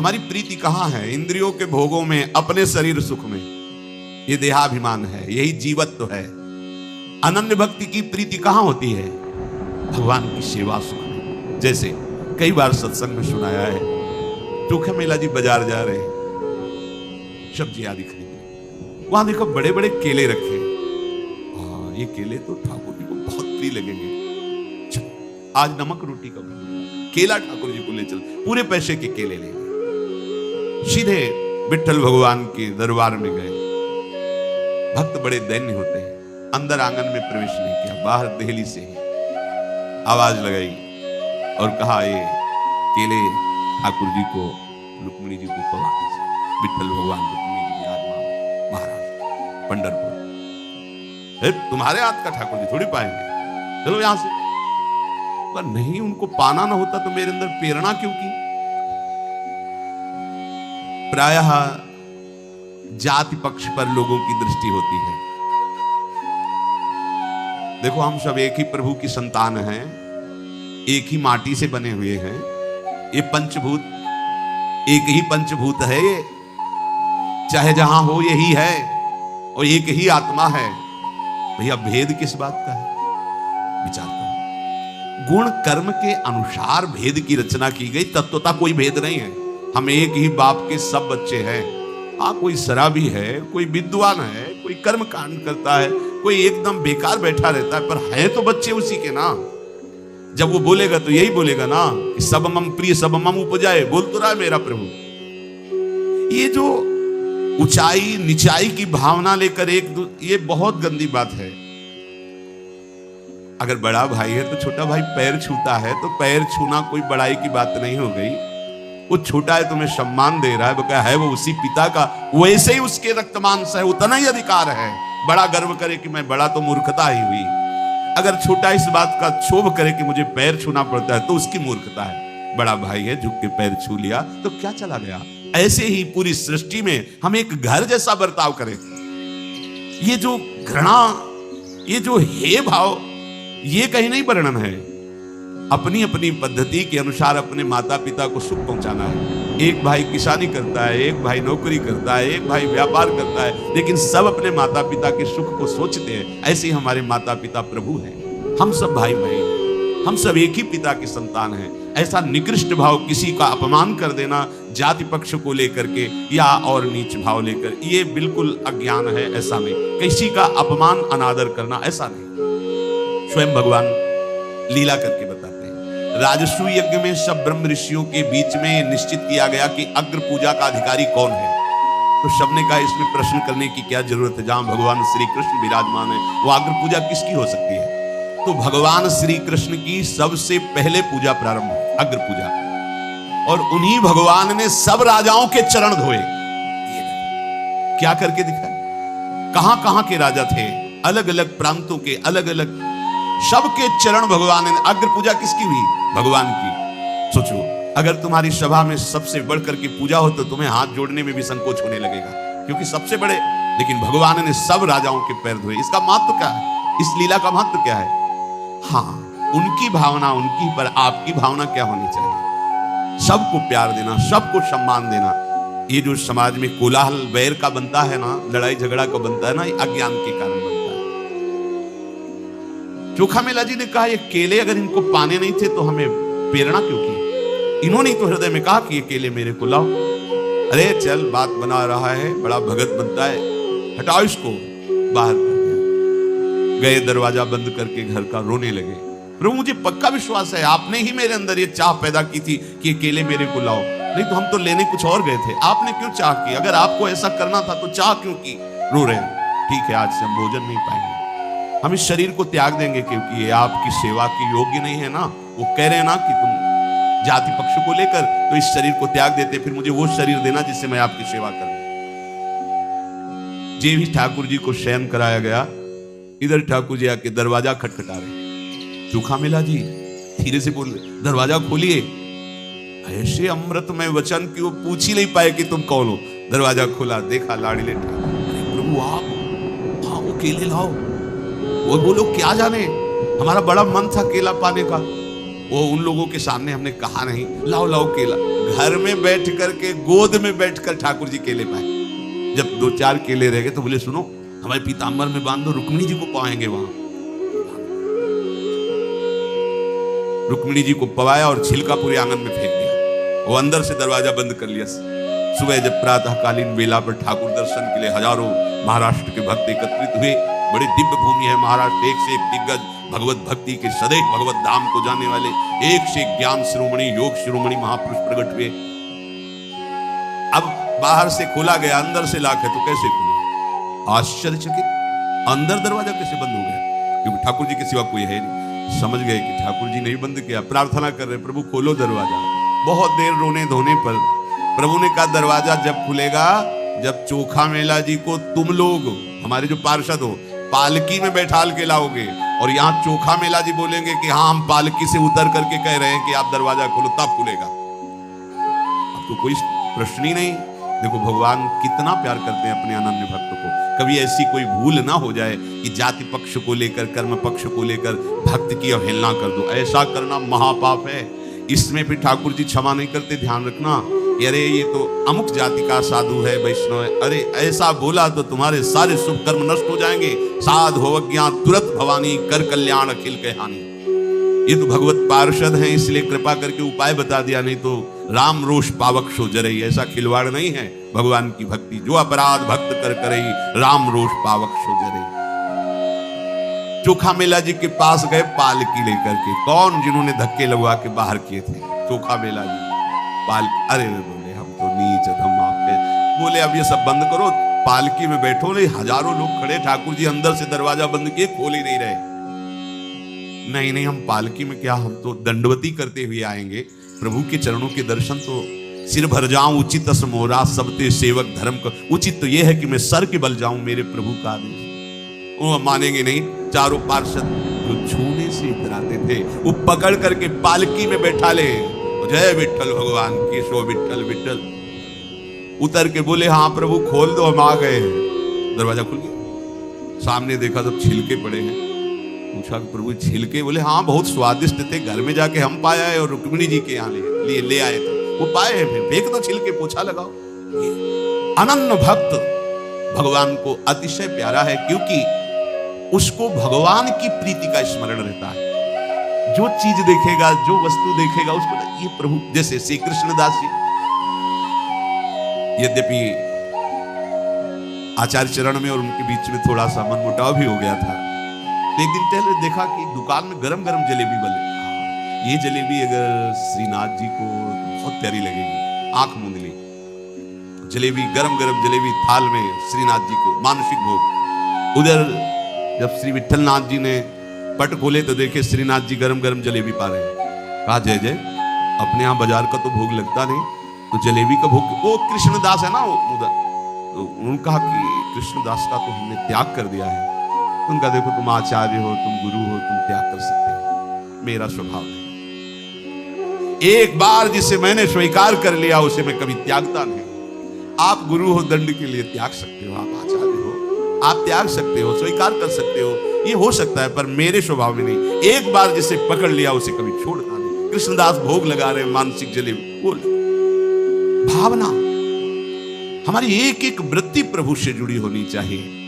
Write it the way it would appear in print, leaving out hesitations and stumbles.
हमारी प्रीति कहाँ है? इंद्रियों के भोगों में, अपने शरीर सुख में। ये देहाभिमान है, यही जीवत्व है। अनन्य भक्ति की प्रीति कहाँ होती है? भगवान की सेवा सुख में। जैसे कई बार सत्संग में सुनाया है, चोखा मेला जी बाजार जा रहे हैं, सब्जी आदि खरीदने, वहां देखो बड़े बड़े केले रखे। ये केले तो ठाकुर जी को बहुत प्रिय लगेंगे, आज नमक रोटी का केला ठाकुर जी को ले चल। पूरे पैसे के केले ले गए, सीधे विठ्ठल भगवान के दरबार में गए। भक्त बड़े दैन्य होते हैं, अंदर आंगन में प्रवेश नहीं किया, बाहर देहली से ही आवाज लगाई और कहा, ये केले ठाकुर जी को, रुक्मिणी जी को खवा दीजिए। विठ्ठल भगवान रुक्मिणी जी विराजमान महाराज पंढरपुर। तुम्हारे हाथ का ठाकुर जी थोड़ी पाएंगे, चलो यहां से। पर नहीं, उनको पाना ना होता तो मेरे अंदर प्रेरणा क्यों की? प्रायः जाति पक्ष पर लोगों की दृष्टि होती है। देखो, हम सब एक ही प्रभु की संतान हैं, एक ही माटी से बने हुए हैं। ये पंचभूत एक ही पंचभूत है, ये चाहे जहां हो यही है, और एक ही आत्मा है। भैया भेद किस बात का है? विचार करो। गुण कर्म के अनुसार भेद की रचना की गई, तत्वता कोई भेद नहीं है। हम एक ही बाप के सब बच्चे हैं। हाँ, कोई शराबी है, कोई विद्वान है, कोई कर्म कांड करता है, कोई एकदम बेकार बैठा रहता है, पर है तो बच्चे उसी के ना। जब वो बोलेगा तो यही बोलेगा ना कि सब मम प्रिय सब मम उपजाए। बोल तो रहा है मेरा प्रभु। ये जो ऊंचाई निचाई की भावना लेकर ये बहुत गंदी बात है। अगर बड़ा भाई है तो छोटा भाई पैर छूता है, तो पैर छूना कोई बड़ाई की बात नहीं हो गई। वो छोटा है, तुम्हें सम्मान दे रहा है, बकाया है वो उसी पिता का, वैसे ही उसके रक्त मांस है, उतना ही अधिकार है। बड़ा गर्व करे कि मैं बड़ा, तो मूर्खता ही हुई। अगर छोटा इस बात का क्षोभ करे कि मुझे पैर छूना पड़ता है, तो उसकी मूर्खता है। बड़ा भाई है, झुक के पैर छू लिया तो क्या चला गया। ऐसे ही पूरी सृष्टि में हम एक घर जैसा बर्ताव करें। ये जो घृणा, ये जो हे भाव, ये कहीं नहीं वर्णन है। अपनी अपनी पद्धति के अनुसार अपने माता पिता को सुख पहुंचाना है। एक भाई किसानी करता है, एक भाई नौकरी करता है, एक भाई व्यापार करता है, लेकिन सब अपने माता पिता के सुख को सोचते हैं। ऐसे ही हमारे माता पिता प्रभु हैं। हम सब भाई भाई हैं, हम सब एक ही पिता की संतान हैं। ऐसा निकृष्ट भाव, किसी का अपमान कर देना जाति पक्ष को लेकर के या और नीच भाव लेकर, ये बिल्कुल अज्ञान है। ऐसा नहीं, किसी का अपमान अनादर करना ऐसा नहीं। स्वयं भगवान लीला करके बताते हैं। राजसू यज्ञ में सब ब्रह्म ऋषियों के बीच में निश्चित किया गया कि अग्र पूजा का अधिकारी कौन है। तो सबने कहा इसमें प्रश्न करने की क्या जरूरत है, जहां भगवान श्री कृष्ण विराजमान है, वो अग्र पूजा किसकी हो सकती है? तो भगवान श्री कृष्ण की सबसे पहले पूजा प्रारंभ हुई, अग्र पूजा। और उन्हीं भगवान ने सब राजाओं के चरण धोए। क्या करके दिखाया? कहां कहां के राजा थे, अलग अलग प्रांतों के, अलग अलग सबके चरण भगवान ने। अग्र पूजा किसकी हुई? भगवान की। सोचो, अगर तुम्हारी सभा में सबसे बढ़कर की पूजा हो तो तुम्हें हाथ जोड़ने में भी संकोच होने लगेगा, क्योंकि सबसे बड़े। लेकिन भगवान ने सब राजाओं के पैर धोए। इसका महत्व क्या है? इस लीला का महत्व क्या है? हाँ, उनकी भावना उनकी, पर आपकी भावना क्या होनी चाहिए? सबको प्यार देना, सबको सम्मान देना। ये जो समाज में कोलाहल वैर का बनता है ना, लड़ाई झगड़ा का बनता है ना, ये अज्ञान के कारण बनता है। चोखा मेला जी ने कहा, ये केले अगर इनको पाने नहीं थे तो हमें प्रेरणा क्यों की? इन्होंने तो हृदय में कहा कि ये केले मेरे को लाओ। अरे चल, बात बना रहा है, बड़ा भगत बनता है, हटाओ इसको, बाहर कर दिया। गए, दरवाजा बंद करके घर का रोने लगे। प्रभु, मुझे पक्का विश्वास है आपने ही मेरे अंदर ये चाह पैदा की थी कि ये केले मेरे को लाओ, नहीं तो हम तो लेने कुछ और गए थे। आपने क्यों चाह की? अगर आपको ऐसा करना था तो चाह क्यों की? रो रहे हैं। ठीक है, आज से हम भोजन नहीं पाएंगे, हम इस शरीर को त्याग देंगे, क्योंकि ये आपकी सेवा की योग्य नहीं है ना। वो कह रहे हैं ना कि तुम जाति पक्ष को लेकर तो इस शरीर को त्याग देते, फिर मुझे वो शरीर देना जिससे मैं आपकी सेवा करूं। जे भी ठाकुर जी को शयन कराया गया, इधर ठाकुर जी आके दरवाजा खटखटा रहे। चोखा मेला जी धीरे से बोल रहे, दरवाजा खोलिए। ऐसे अमृतमय वचन कि वो पूछ ही नहीं पाए कि तुम कौन हो। दरवाजा खोला, देखा लाड़ीले ठाकुर। अरे प्रभु आप, हाँ वो केले लाओ। वो बोलो क्या जाने, हमारा बड़ा मन था केला पाने का। वो उन लोगों के सामने हमने कहा नहीं, लाओ लाओ केला। घर में बैठ करके गोद में बैठकर ठाकुर जी केले पाए। जब 2-4 केले रह गए तो बोले सुनो हमारे पीताम्बर में बांध दो, रुक्मिणी जी को पाएंगे वहां। रुक्मिणी जी को पवाया और छिलका पूरे आंगन में फेंक दिया। वो अंदर से दरवाजा बंद कर लिया। सुबह जब प्रातःकालीन वेला पर ठाकुर दर्शन के लिए हजारों महाराष्ट्र के भक्त एकत्रित हुए। बड़ी दिव्य भूमि है महाराष्ट्र, एक से एक दिग्गज भगवत भक्ति के सदैव भगवत धाम को जाने वाले एक से एक ज्ञान शिरोमणि योग शिरोमणि महापुरुष प्रकट हुए। अब बाहर से खोला गया, अंदर से लाख है तो कैसे खुले? आश्चर्यचकित, अंदर दरवाजा कैसे बंद हो गया? क्योंकि ठाकुर जी के सिवा कोई है नहीं। समझ गए कि ठाकुर जी ने बंद किया। प्रार्थना कर रहे, प्रभु खोलो दरवाजा। बहुत देर रोने धोने पर प्रभु ने कहा दरवाजा जब खुलेगा जब चोखा मेला जी को तुम लोग हमारे जो पार्षद हो पालकी में बैठाल के लाओगे और यहाँ चोखा मेला जी बोलेंगे कि हाँ हम पालकी से उतर करके कह रहे हैं कि आप दरवाजा खोलो, तब खुलेगा। अब तो कोई प्रश्न ही नहीं। देखो भगवान कितना प्यार करते हैं अपने अनन्य भक्त को। कभी ऐसी कोई भूल ना हो जाए कि जाति पक्ष को लेकर कर्म पक्ष को लेकर भक्त की अवहेलना कर दो। ऐसा करना महापाप है। इसमें फिर ठाकुर जी क्षमा नहीं करते। ध्यान रखना, अरे ये तो अमुक जाति का साधु है, वैष्णव है, अरे ऐसा बोला तो तुम्हारे सारे शुभ कर्म नष्ट हो जाएंगे। साध होवज्ञा तुरंत भवानी कर कल्याण अखिल के हानि। ये तो भगवत पार्षद हैं इसलिए कृपा करके उपाय बता दिया, नहीं तो राम रोष पावक सो जरई। ऐसा खिलवाड़ नहीं है भगवान की भक्ति। जो अपराध भक्त कर करई राम रोष पावक सो जरई। चोखा मेला जी के पास गए पालकी लेकर के। कौन? जिन्होंने धक्के लगवा के बाहर किए थे। चोखा मेला जी पालकी, अरे बोले हम तो नीच अधम आपके। बोले अब ये सब बंद करो, पालकी में बैठो। नहीं, हजारों लोग खड़े, ठाकुर जी अंदर से दरवाजा बंद किए, खोल ही नहीं रहे। नहीं नहीं, हम पालकी में क्या, हम तो दंडवती करते हुए आएंगे। प्रभु के चरणों के दर्शन तो सिर भर जाऊं उचित मोरा सबते सेवक धर्म का। उचित तो यह है कि मैं सर के बल जाऊं मेरे प्रभु का आदेश। वो मानेंगे नहीं। चारों पार्षद जो छूने से इतराते थे वो पकड़ करके पालकी में बैठा ले। जय विठल भगवान की, शो विठल विठल। उतर के बोले हाँ प्रभु खोल दो, हम आ गए। दरवाजा खुल गया। सामने देखा तो छिलके पड़े हैं। पूछा प्रभु छिलके? बोले हाँ बहुत स्वादिष्ट थे, घर में जाके हम पाए आए और रुक्मिणी जी के यहाँ ले आए थे। वो पाए हैं, फिर फेंक दो छिलके, पोछा लगाओ। अनन्य भक्त भगवान को अतिशय प्यारा है क्योंकि उसको भगवान की प्रीति का स्मरण रहता है। जो चीज देखेगा, जो वस्तु देखेगा, उसको ये प्रभु। जैसे श्री कृष्णदास जी, यद्यपि आचार्य चरण में और उनके बीच में थोड़ा सा मनमुटाव भी हो गया था। एक दिन पहले देखा कि दुकान में गरम गरम जलेबी बने। ये जलेबी अगर श्रीनाथ जी को बहुत प्यारी लगेगी, आंख मूंद ली। जलेबी, गरम गरम जलेबी थाल में श्रीनाथ जी को मानसिक भोग। उधर जब श्री विठलनाथ जी ने पट खोले तो देखे श्रीनाथ जी गरम गरम जलेबी पा रहे हैं। कहा जय जय, अपने यहाँ बाजार का तो भोग लगता नहीं, तो जलेबी का भोग। वो कृष्णदास है ना वो उधर, तो उन्होंने कहा कि कृष्णदास का तो हमने त्याग कर दिया है। उनका देखो तुम आचार्य हो, तुम गुरु हो, तुम त्याग कर सकते हो, मेरा स्वभाव नहीं। एक बार जिसे मैंने स्वीकार कर लिया उसे मैं कभी त्यागता नहीं। आप गुरु हो, दंड के लिए त्याग सकते हो, आप आचार्य हो, आप त्याग सकते हो, स्वीकार कर सकते हो, ये हो सकता है, पर मेरे स्वभाव में नहीं। एक बार जिसे पकड़ लिया उसे कभी छोड़ता नहीं। कृष्णदास भोग लगा रहे मानसिक जलेबी। बोल भावना, हमारी एक एक वृत्ति प्रभु से जुड़ी होनी चाहिए।